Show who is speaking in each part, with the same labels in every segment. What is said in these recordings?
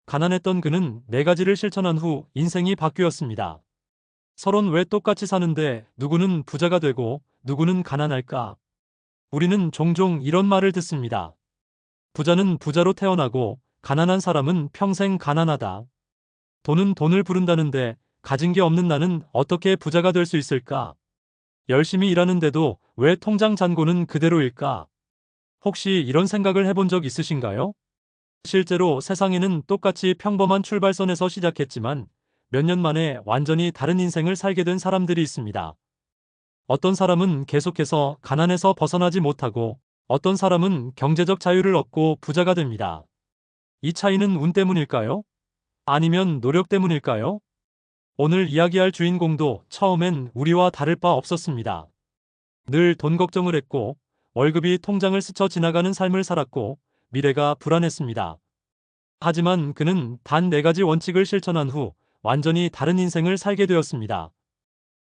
Speaker 1: 가난했던 그는 네 가지를 실천한 후 인생이 바뀌었습니다. 서론 왜 똑같이 사는데 누구는 부자가 되고 누구는 가난할까? 우리는 종종 이런 말을 듣습니다. 부자는 부자로 태어나고 가난한 사람은 평생 가난하다. 돈은 돈을 부른다는데 가진 게 없는 나는 어떻게 부자가 될 수 있을까? 열심히 일하는데도 왜 통장 잔고는 그대로일까? 혹시 이런 생각을 해본 적 있으신가요? 실제로 세상에는 똑같이 평범한 출발선에서 시작했지만 몇 년 만에 완전히 다른 인생을 살게 된 사람들이 있습니다. 어떤 사람은 계속해서 가난에서 벗어나지 못하고 어떤 사람은 경제적 자유를 얻고 부자가 됩니다. 이 차이는 운 때문일까요? 아니면 노력 때문일까요? 오늘 이야기할 주인공도 처음엔 우리와 다를 바 없었습니다. 늘 돈 걱정을 했고 월급이 통장을 스쳐 지나가는 삶을 살았고 미래가 불안했습니다. 하지만 그는 단 네 가지 원칙을 실천한 후 완전히 다른 인생을 살게 되었습니다.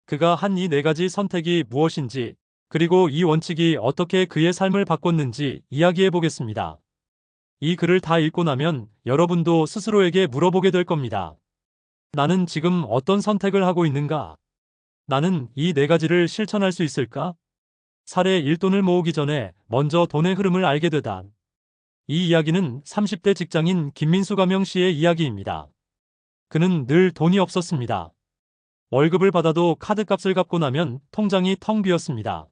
Speaker 1: 그가 한 이 네 가지 선택이 무엇인지, 그리고 이 원칙이 어떻게 그의 삶을 바꿨는지 이야기해 보겠습니다. 이 글을 다 읽고 나면 여러분도 스스로에게 물어보게 될 겁니다. 나는 지금 어떤 선택을 하고 있는가? 나는 이 네 가지를 실천할 수 있을까? 사례 1돈을 모으기 전에 먼저 돈의 흐름을 알게 되다. 이 이야기는 30대 직장인 김민수 가명 씨의 이야기입니다. 그는 늘 돈이 없었습니다. 월급을 받아도 카드값을 갚고 나면 통장이 텅 비었습니다.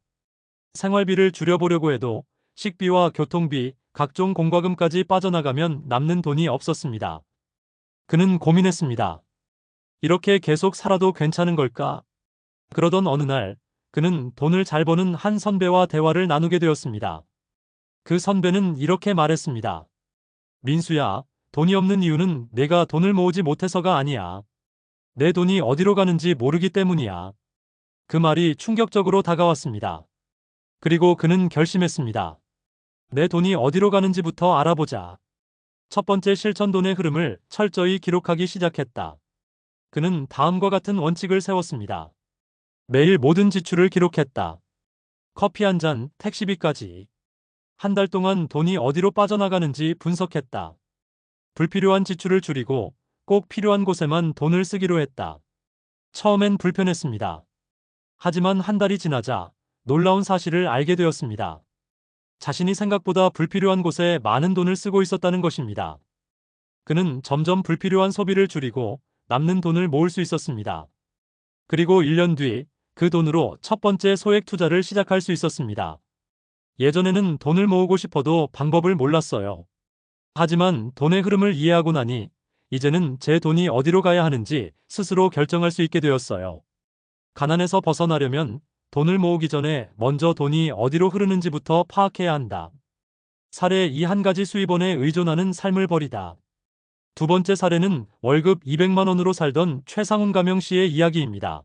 Speaker 1: 생활비를 줄여보려고 해도 식비와 교통비, 각종 공과금까지 빠져나가면 남는 돈이 없었습니다. 그는 고민했습니다. 이렇게 계속 살아도 괜찮은 걸까? 그러던 어느 날, 그는 돈을 잘 버는 한 선배와 대화를 나누게 되었습니다. 그 선배는 이렇게 말했습니다. 민수야, 돈이 없는 이유는 내가 돈을 모으지 못해서가 아니야. 내 돈이 어디로 가는지 모르기 때문이야. 그 말이 충격적으로 다가왔습니다. 그리고 그는 결심했습니다. 내 돈이 어디로 가는지부터 알아보자. 첫 번째 실천 돈의 흐름을 철저히 기록하기 시작했다. 그는 다음과 같은 원칙을 세웠습니다. 매일 모든 지출을 기록했다. 커피 한 잔, 택시비까지. 한 달 동안 돈이 어디로 빠져나가는지 분석했다. 불필요한 지출을 줄이고 꼭 필요한 곳에만 돈을 쓰기로 했다. 처음엔 불편했습니다. 하지만 한 달이 지나자 놀라운 사실을 알게 되었습니다. 자신이 생각보다 불필요한 곳에 많은 돈을 쓰고 있었다는 것입니다. 그는 점점 불필요한 소비를 줄이고 남는 돈을 모을 수 있었습니다. 그리고 1년 뒤 그 돈으로 첫 번째 소액 투자를 시작할 수 있었습니다. 예전에는 돈을 모으고 싶어도 방법을 몰랐어요. 하지만 돈의 흐름을 이해하고 나니 이제는 제 돈이 어디로 가야 하는지 스스로 결정할 수 있게 되었어요. 가난에서 벗어나려면 돈을 모으기 전에 먼저 돈이 어디로 흐르는지부터 파악해야 한다. 사례 2 한 가지 수입원에 의존하는 삶을 버리다. 두 번째 사례는 월급 200만 원으로 살던 최상훈 가명 씨의 이야기입니다.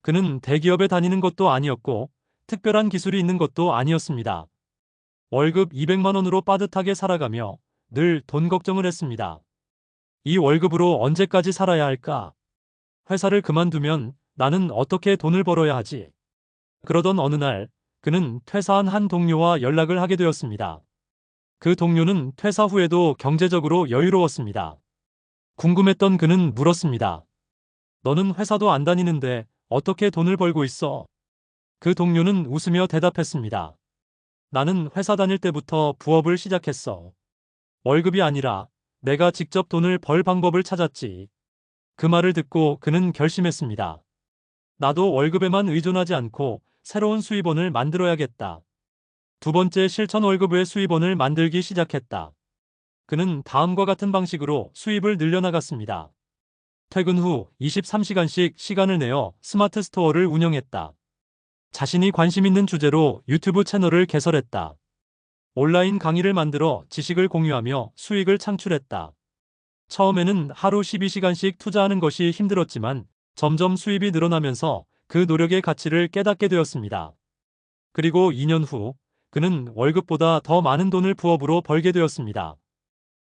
Speaker 1: 그는 대기업에 다니는 것도 아니었고 특별한 기술이 있는 것도 아니었습니다. 월급 200만 원으로 빠듯하게 살아가며 늘 돈 걱정을 했습니다. 이 월급으로 언제까지 살아야 할까? 회사를 그만두면 나는 어떻게 돈을 벌어야 하지? 그러던 어느 날 그는 퇴사한 한 동료와 연락을 하게 되었습니다. 그 동료는 퇴사 후에도 경제적으로 여유로웠습니다. 궁금했던 그는 물었습니다. 너는 회사도 안 다니는데 어떻게 돈을 벌고 있어? 그 동료는 웃으며 대답했습니다. 나는 회사 다닐 때부터 부업을 시작했어. 월급이 아니라 내가 직접 돈을 벌 방법을 찾았지. 그 말을 듣고 그는 결심했습니다. 나도 월급에만 의존하지 않고 새로운 수입원을 만들어야겠다. 두 번째 실천 월급 외 수입원을 만들기 시작했다. 그는 다음과 같은 방식으로 수입을 늘려나갔습니다. 퇴근 후 23시간씩 시간을 내어 스마트 스토어를 운영했다. 자신이 관심 있는 주제로 유튜브 채널을 개설했다. 온라인 강의를 만들어 지식을 공유하며 수익을 창출했다. 처음에는 하루 12시간씩 투자하는 것이 힘들었지만 점점 수입이 늘어나면서 그 노력의 가치를 깨닫게 되었습니다. 그리고 2년 후 그는 월급보다 더 많은 돈을 부업으로 벌게 되었습니다.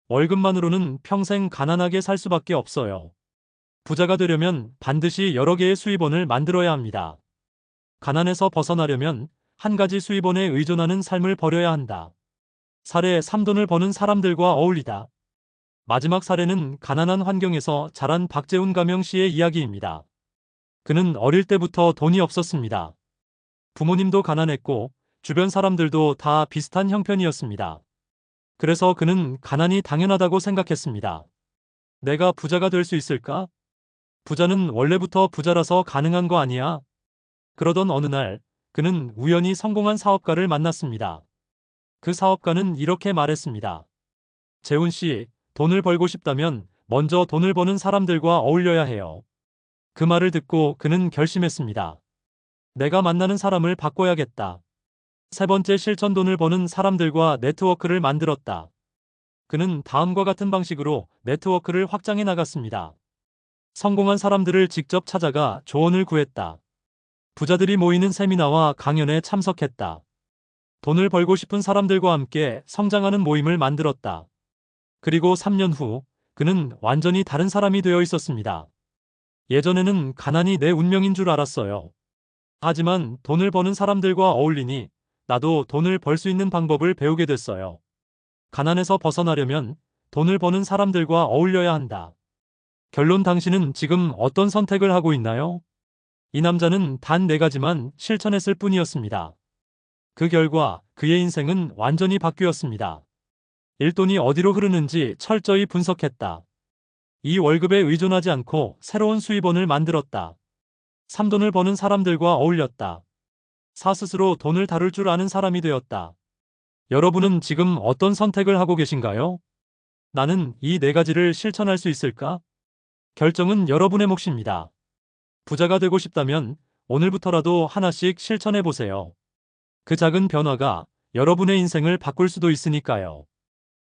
Speaker 1: 월급만으로는 평생 가난하게 살 수밖에 없어요. 부자가 되려면 반드시 여러 개의 수입원을 만들어야 합니다. 가난에서 벗어나려면 한 가지 수입원에 의존하는 삶을 버려야 한다. 사례 3돈을 버는 사람들과 어울리다. 마지막 사례는 가난한 환경에서 자란 박재훈 가명 씨의 이야기입니다. 그는 어릴 때부터 돈이 없었습니다. 부모님도 가난했고 주변 사람들도 다 비슷한 형편이었습니다. 그래서 그는 가난이 당연하다고 생각했습니다. 내가 부자가 될 수 있을까? 부자는 원래부터 부자라서 가능한 거 아니야? 그러던 어느 날 그는 우연히 성공한 사업가를 만났습니다. 그 사업가는 이렇게 말했습니다. 재훈 씨, 돈을 벌고 싶다면 먼저 돈을 버는 사람들과 어울려야 해요. 그 말을 듣고 그는 결심했습니다. 내가 만나는 사람을 바꿔야겠다. 세 번째 실천 돈을 버는 사람들과 네트워크를 만들었다. 그는 다음과 같은 방식으로 네트워크를 확장해 나갔습니다. 성공한 사람들을 직접 찾아가 조언을 구했다. 부자들이 모이는 세미나와 강연에 참석했다. 돈을 벌고 싶은 사람들과 함께 성장하는 모임을 만들었다. 그리고 3년 후 그는 완전히 다른 사람이 되어 있었습니다. 예전에는 가난이 내 운명인 줄 알았어요. 하지만 돈을 버는 사람들과 어울리니 나도 돈을 벌 수 있는 방법을 배우게 됐어요. 가난에서 벗어나려면 돈을 버는 사람들과 어울려야 한다. 결론, 당신은 지금 어떤 선택을 하고 있나요? 이 남자는 단 4가지만 실천했을 뿐이었습니다. 그 결과 그의 인생은 완전히 바뀌었습니다. 1. 돈이 어디로 흐르는지 철저히 분석했다. 2. 월급에 의존하지 않고 새로운 수입원을 만들었다. 3. 돈을 버는 사람들과 어울렸다. 4. 스스로 돈을 다룰 줄 아는 사람이 되었다. 여러분은 지금 어떤 선택을 하고 계신가요? 나는 이 4가지를 실천할 수 있을까? 결정은 여러분의 몫입니다. 부자가 되고 싶다면 오늘부터라도 하나씩 실천해 보세요. 그 작은 변화가 여러분의 인생을 바꿀 수도 있으니까요.